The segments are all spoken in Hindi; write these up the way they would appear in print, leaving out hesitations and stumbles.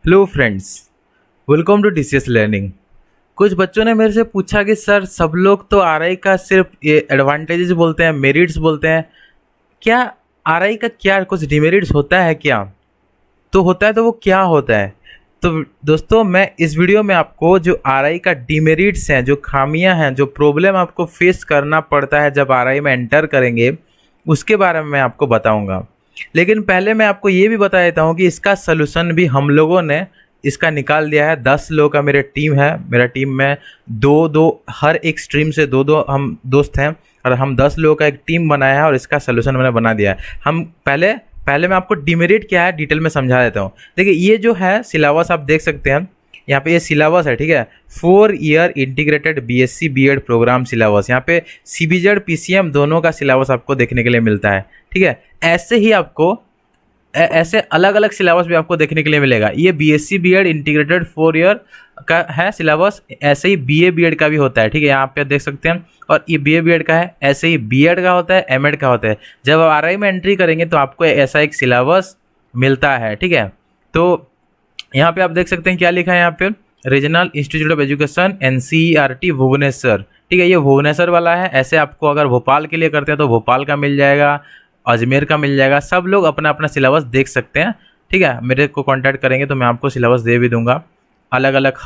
Hello friends, welcome to DCS learning. कुछ बच्चों ने मेरे से पूछा कि सर सब लोग तो आरआई का सिर्फ ये एडवांटेजेस बोलते हैं, मेरिट्स बोलते हैं, क्या आरआई का क्या कुछ डिमेरिट्स होता है क्या? तो होता है तो वो क्या होता है? तो दोस्तों मैं इस वीडियो में आपको जो आरआई का डिमेरिट्स हैं, जो खामियां हैं, जो प्रॉब्लम आपको फेस करना पड़ता है जब आरआई में एंटर करेंगे, उसके बारे में मैं आपको बताऊंगा। लेकिन पहले मैं आपको ये भी बता देता हूँ कि इसका सलूशन भी हम लोगों ने इसका निकाल दिया है। 10 लोगों का मेरे टीम है, मेरा टीम में दो दो हर एक स्ट्रीम से दो दो हम दोस्त हैं और हम 10 लोगों का एक टीम बनाया है और इसका सलूशन मैंने बना दिया है। हम पहले पहले मैं आपको डिमेरिट क्या है डिटेल में समझा देता हूँ। देखिए ये जो है सिलेबस आप देख सकते हैं, यहाँ पे ये सिलेबस है, ठीक है। 4 year integrated BSc BEd program syllabus, यहाँ पे सीबीजेड पीसीएम दोनों का सिलेबस आपको देखने के लिए मिलता है, ठीक है। ऐसे ही आपको ऐसे अलग अलग सिलेबस भी आपको देखने के लिए मिलेगा। ये बीएससी बीएड इंटीग्रेटेड 4 ईयर का है सिलेबस, ऐसे ही बीए बीएड का भी होता है, ठीक है। यहाँ पे देख सकते हैं, और ये बीए बीएड का है, ऐसे ही बीएड का होता है, एमएड का होता है। जब आप आरआई में एंट्री करेंगे तो आपको ऐसा एक सिलेबस मिलता है, ठीक है। तो यहाँ पे आप देख सकते हैं क्या लिखा है यहाँ पे, regional institute of education NCERT Bhubaneswar, ठीक है। ये भुवनेश्वर वाला है। ऐसे आपको अगर भोपाल के लिए करते हैं तो भोपाल का मिल जाएगा, अजमेर का मिल जाएगा। सब लोग अपना अपना सिलेबस देख सकते हैं, ठीक है। मेरे को कांटेक्ट करेंगे तो मैं आपको सिलेबस दे भी दूंगा। अलग अलग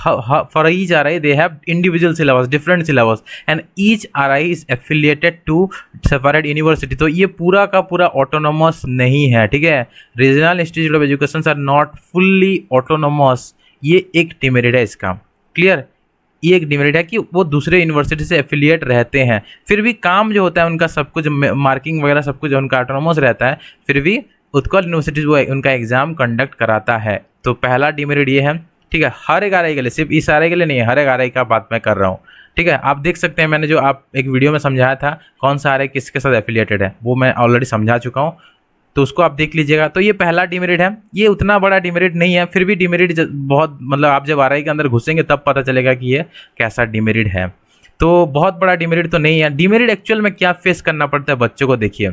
for each R I they have individual syllabus, different syllabus, and each R I is affiliated to separate university. तो ये पूरा का पूरा ऑटोनोमस नहीं है, ठीक है। Regional institute of education are not fully autonomous. ये एक डिमेरिट है इसका, क्लियर। ये एक डिमेरिट है कि वो दूसरे यूनिवर्सिटी से एफिलिएट रहते हैं, फिर भी काम जो होता है उनका सब कुछ मार्किंग वगैरह सब कुछ उनका ऑटोनोमस रहता है, फिर भी उत्कल यूनिवर्सिटी वो उनका एग्जाम कंडक्ट कराता है। तो पहला डिमेरिट ये है, ठीक है। हर एक आरआई के लिए, सिर्फ इस आरआई के लिए नहीं है, हर एक आरआई का बात मैं कर रहा हूँ, ठीक है। आप देख सकते हैं मैंने जो आप एक वीडियो में समझाया था कौन सा आरआई किसके साथ एफिलिएटेड है, वो मैं ऑलरेडी समझा चुका हूँ, तो उसको आप देख लीजिएगा। तो ये पहला डिमेरिट है। ये उतना बड़ा डिमेरिट नहीं है, फिर भी डिमेरिट बहुत, मतलब आप जब आरआई के अंदर घुसेंगे तब पता चलेगा कि ये कैसा डिमेरिट है। तो बहुत बड़ा डिमेरिट तो नहीं है। डिमेरिट एक्चुअल में क्या फेस करना पड़ता है बच्चों को, देखिए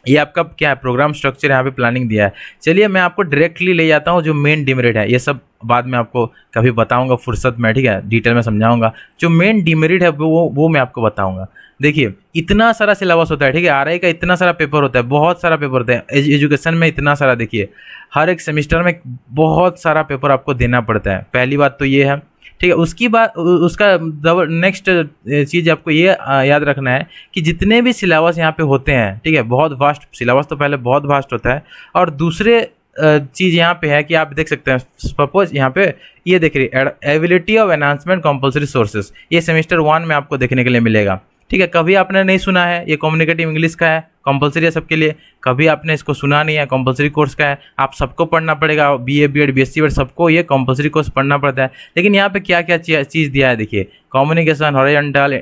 ये आपका क्या है, प्रोग्राम स्ट्रक्चर यहाँ पे प्लानिंग दिया है। चलिए मैं आपको डायरेक्टली ले जाता हूँ जो मेन डिमेरिट है। ये सब बाद में आपको कभी बताऊंगा फुर्सत में, ठीक है, डिटेल में समझाऊंगा। जो मेन डिमेरिट है वो मैं आपको बताऊंगा। देखिए इतना सारा सिलेबस होता है, ठीक है। आरआई का इतना सारा पेपर होता है, बहुत सारा पेपर होता है एजुकेशन में, इतना सारा। देखिए हर एक सेमिस्टर में बहुत सारा पेपर आपको देना पड़ता है, पहली बात तो ये है, ठीक है। उसकी बात उसका नेक्स्ट चीज़ आपको ये याद रखना है कि जितने भी सिलेबस यहाँ पे होते हैं, ठीक है, बहुत वास्ट सिलेबस, तो पहले बहुत वास्ट होता है। और दूसरे चीज़ यहाँ पे है कि आप देख सकते हैं, सपोज यहाँ पे ये देख रही ability of enhancement compulsory sources, ये सेमेस्टर 1 में आपको देखने के लिए मिलेगा, ठीक है। कभी आपने नहीं सुना है, ये कम्युनिकेटिव इंग्लिश का है, कंपलसरी है सबके लिए। कभी आपने इसको सुना नहीं है, कंपलसरी कोर्स का है, आप सबको पढ़ना पड़ेगा, बीए बीएड बीएससी बीएड सबको ये कंपलसरी कोर्स पढ़ना पड़ता है। लेकिन यहाँ पे क्या क्या चीज़ दिया है, देखिए कम्युनिकेशन, हॉरिजॉन्टल,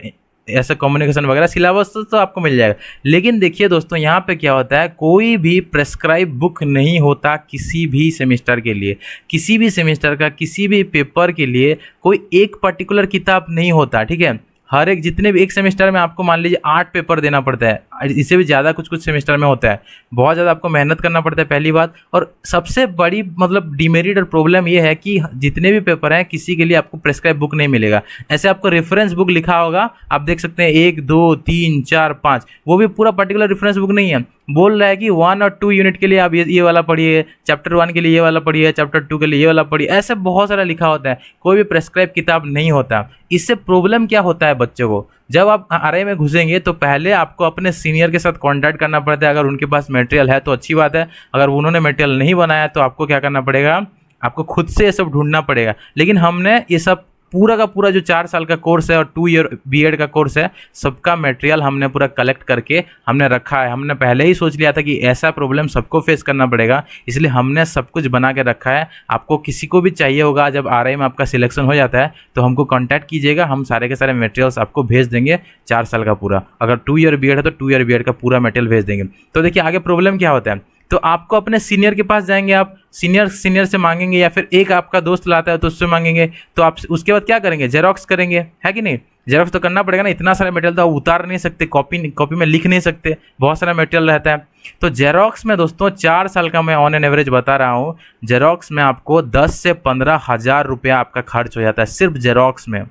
ऐसा कम्युनिकेशन वगैरह सिलेबस तो आपको मिल जाएगा। लेकिन देखिए दोस्तों यहाँ पे क्या होता है, कोई भी प्रेस्क्राइब बुक नहीं होता किसी भी सेमेस्टर के लिए, किसी भी सेमेस्टर का किसी भी पेपर के लिए कोई एक पर्टिकुलर किताब नहीं होता, ठीक है। हर एक जितने भी एक सेमेस्टर में आपको मान लीजिए 8 पेपर देना पड़ता है, इससे भी ज़्यादा कुछ कुछ सेमेस्टर में होता है। बहुत ज़्यादा आपको मेहनत करना पड़ता है, पहली बात। और सबसे बड़ी मतलब डिमेरिट और प्रॉब्लम ये है कि जितने भी पेपर हैं किसी के लिए आपको प्रेस्क्राइब बुक नहीं मिलेगा। ऐसे आपको रेफरेंस बुक लिखा होगा, आप देख सकते हैं 1 2 3 4 5, वो भी पूरा पर्टिकुलर रेफरेंस बुक नहीं है। बोल रहा है कि 1 और 2 यूनिट के लिए आप ये वाला पढ़िए, चैप्टर 1 के लिए ये वाला पढ़िए, चैप्टर 2 के लिए ये वाला पढ़िए, ऐसे बहुत सारा लिखा होता है, कोई भी प्रेस्क्राइब किताब नहीं होता। इससे प्रॉब्लम क्या होता है बच्चों को, जब आप आरआई में घुसेंगे तो पहले आपको अपने सीनियर के साथ कांटेक्ट करना पड़ता है। अगर उनके पास मटेरियल है तो अच्छी बात है, अगर उन्होंने मटेरियल नहीं बनाया तो आपको क्या करना पड़ेगा, आपको खुद से ये सब ढूंढना पड़ेगा। लेकिन हमने ये सब पूरा का पूरा जो 4 साल का कोर्स है और 2 ईयर बीएड का कोर्स है, सबका मटेरियल हमने पूरा कलेक्ट करके हमने रखा है। हमने पहले ही सोच लिया था कि ऐसा प्रॉब्लम सबको फेस करना पड़ेगा, इसलिए हमने सब कुछ बना के रखा है। आपको किसी को भी चाहिए होगा, जब आरआई में आपका सिलेक्शन हो जाता है तो हमको कॉन्टैक्ट कीजिएगा, हम सारे के सारे मटेरियल्स आपको भेज देंगे 4 साल का पूरा। अगर 2 ईयर बीएड है तो 2 ईयर बीएड का पूरा मटेरियल भेज देंगे। तो देखिए आगे प्रॉब्लम क्या होता है, तो आपको अपने सीनियर के पास जाएंगे, आप सीनियर से मांगेंगे, या फिर एक आपका दोस्त लाता है तो उससे मांगेंगे, तो आप उसके बाद क्या करेंगे, जेरोक्स करेंगे, है कि नहीं। जेरोक्स तो करना पड़ेगा ना, इतना सारा मटेरियल तो आप उतार नहीं सकते, कॉपी में लिख नहीं सकते, बहुत सारा मटेरियल रहता है। तो जेरोक्स में दोस्तों 4 साल का मैं ऑन एन एवरेज बता रहा हूँ, जेरोक्स में आपको 10 से 15 हज़ार रुपया आपका खर्च हो जाता है सिर्फ जेरोक्स में।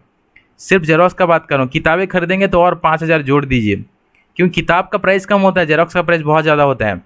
सिर्फ जेरोक्स का बात करूँ, किताबें खरीदेंगे तो और 5,000 जोड़ दीजिए, क्योंकि किताब का प्राइस कम होता है, जेरोक्स का प्राइस बहुत ज़्यादा होता है,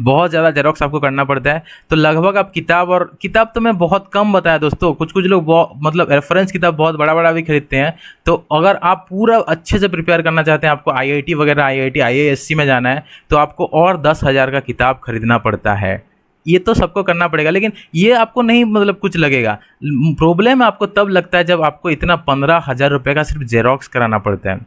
बहुत ज़्यादा जेरोक्स आपको करना पड़ता है। तो लगभग आप किताब तो मैं बहुत कम बताया दोस्तों, कुछ लोग मतलब रेफरेंस किताब बहुत बड़ा बड़ा भी खरीदते हैं। तो अगर आप पूरा अच्छे से प्रिपेयर करना चाहते हैं, आपको आईआईटी वगैरह, आईआईटी आईएएससी में जाना है, तो आपको और 10,000 का किताब खरीदना पड़ता है। ये तो सबको करना पड़ेगा, लेकिन ये आपको नहीं मतलब कुछ लगेगा। प्रॉब्लम आपको तब लगता है जब आपको इतना 15,000 रुपये का सिर्फ जेरोक्स कराना पड़ता है,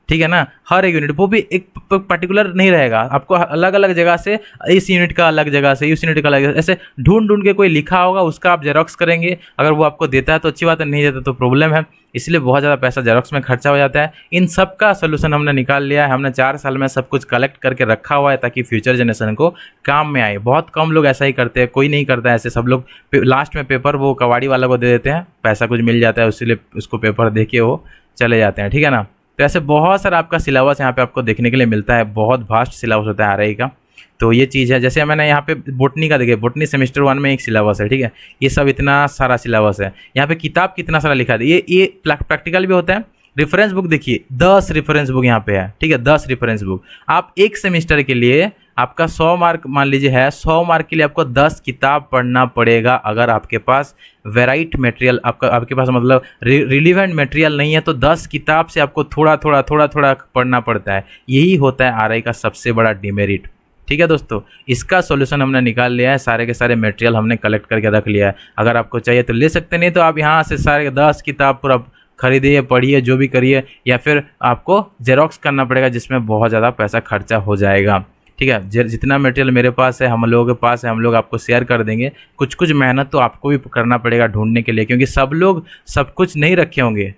ठीक है ना। हर एक यूनिट, वो भी एक पर्टिकुलर नहीं रहेगा, आपको अलग अलग जगह से, इस यूनिट का अलग जगह से, इस यूनिट का अलग, ऐसे ढूंढ के कोई लिखा होगा उसका आप जेरोक्स करेंगे। अगर वो आपको देता है तो अच्छी बात है, नहीं देता तो प्रॉब्लम है। इसलिए बहुत ज़्यादा पैसा जेरोक्स में खर्चा हो जाता है। इन सब का सोल्यूशन हमने निकाल लिया है, हमने 4 साल में सब कुछ कलेक्ट करके रखा हुआ है ताकि फ्यूचर जनरेशन को काम में आए। बहुत कम लोग ऐसा ही करते हैं, कोई नहीं करता ऐसे। सब लोग लास्ट में पेपर वो कबाड़ी वाला को दे देते हैं, पैसा कुछ मिल जाता है, इसलिए उसको पेपर दे के वो चले जाते हैं, ठीक है ना। तो ऐसे बहुत सारा आपका सिलेबस यहाँ पे आपको देखने के लिए मिलता है, बहुत वास्ट सिलेबस होता है आरआई का। तो ये चीज़ है, जैसे मैंने यहाँ पे बोटनी का देखिए, बोटनी सेमेस्टर 1 में एक सिलेबस है, ठीक है। ये सब इतना सारा सिलेबस है, यहाँ पे किताब कितना सारा लिखा है। ये प्रैक्टिकल भी होता है। रेफरेंस बुक देखिए, 10 रेफरेंस बुक यहाँ पे है, ठीक है, 10 रेफरेंस बुक। आप एक सेमेस्टर के लिए आपका 100 मार्क मान लीजिए है, 100 मार्क के लिए आपको 10 किताब पढ़ना पड़ेगा। अगर आपके पास वेराइट मटेरियल, आपके पास मतलब रिलीवेंट मटेरियल नहीं है, तो 10 किताब से आपको थोड़ा थोड़ा पढ़ना पड़ता है। यही होता है आरआई का सबसे बड़ा डिमेरिट, ठीक है दोस्तों। इसका सॉल्यूशन हमने निकाल लिया है, सारे के सारे मटेरियल हमने कलेक्ट करके रख लिया है। अगर आपको चाहिए तो ले सकते, नहीं तो आप यहाँ से सारे 10 किताब पूरा खरीदिए, पढ़िए, जो भी करिए, या फिर आपको जेरोक्स करना पड़ेगा, जिसमें बहुत ज़्यादा पैसा खर्चा हो जाएगा, ठीक है। जितना मटेरियल मेरे पास है, हम लोगों के पास है, हम लोग आपको शेयर कर देंगे। कुछ मेहनत तो आपको भी करना पड़ेगा ढूंढने के लिए, क्योंकि सब लोग सब कुछ नहीं रखे होंगे।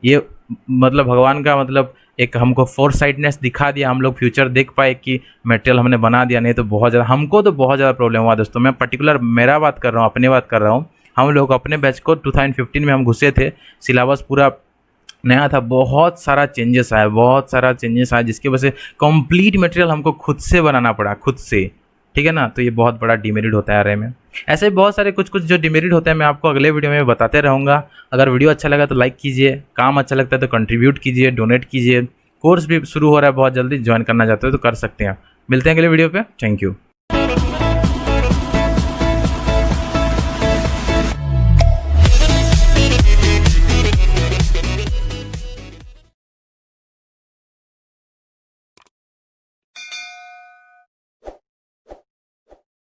ये मतलब भगवान का मतलब एक हमको फोरसाइटनेस दिखा दिया, हम लोग फ्यूचर देख पाए कि मटेरियल हमने बना दिया, नहीं तो बहुत ज़्यादा हमको तो बहुत ज़्यादा प्रॉब्लम हुआ दोस्तों। मैं पर्टिकुलर मेरा बात कर रहा हूँ, अपनी बात कर रहा हूँ। हम लोग अपने बैच को 2015 में हम घुसे थे, सिलेबस पूरा नया था, बहुत सारा चेंजेस आया, जिसकी वजह से कंप्लीट मटेरियल हमको खुद से बनाना पड़ा, खुद से, ठीक है ना। तो ये बहुत बड़ा डिमेरिट होता है आरआई में। ऐसे बहुत सारे कुछ जो डिमेरिट होते हैं, मैं आपको अगले वीडियो में बताते रहूँगा। अगर वीडियो अच्छा लगा तो लाइक कीजिए, काम अच्छा लगता है तो कंट्रीब्यूट कीजिए, डोनेट कीजिए। कोर्स भी शुरू हो रहा है बहुत जल्दी, ज्वाइन करना चाहते हो तो कर सकते हैं। मिलते हैं अगले वीडियो पे, थैंक यू।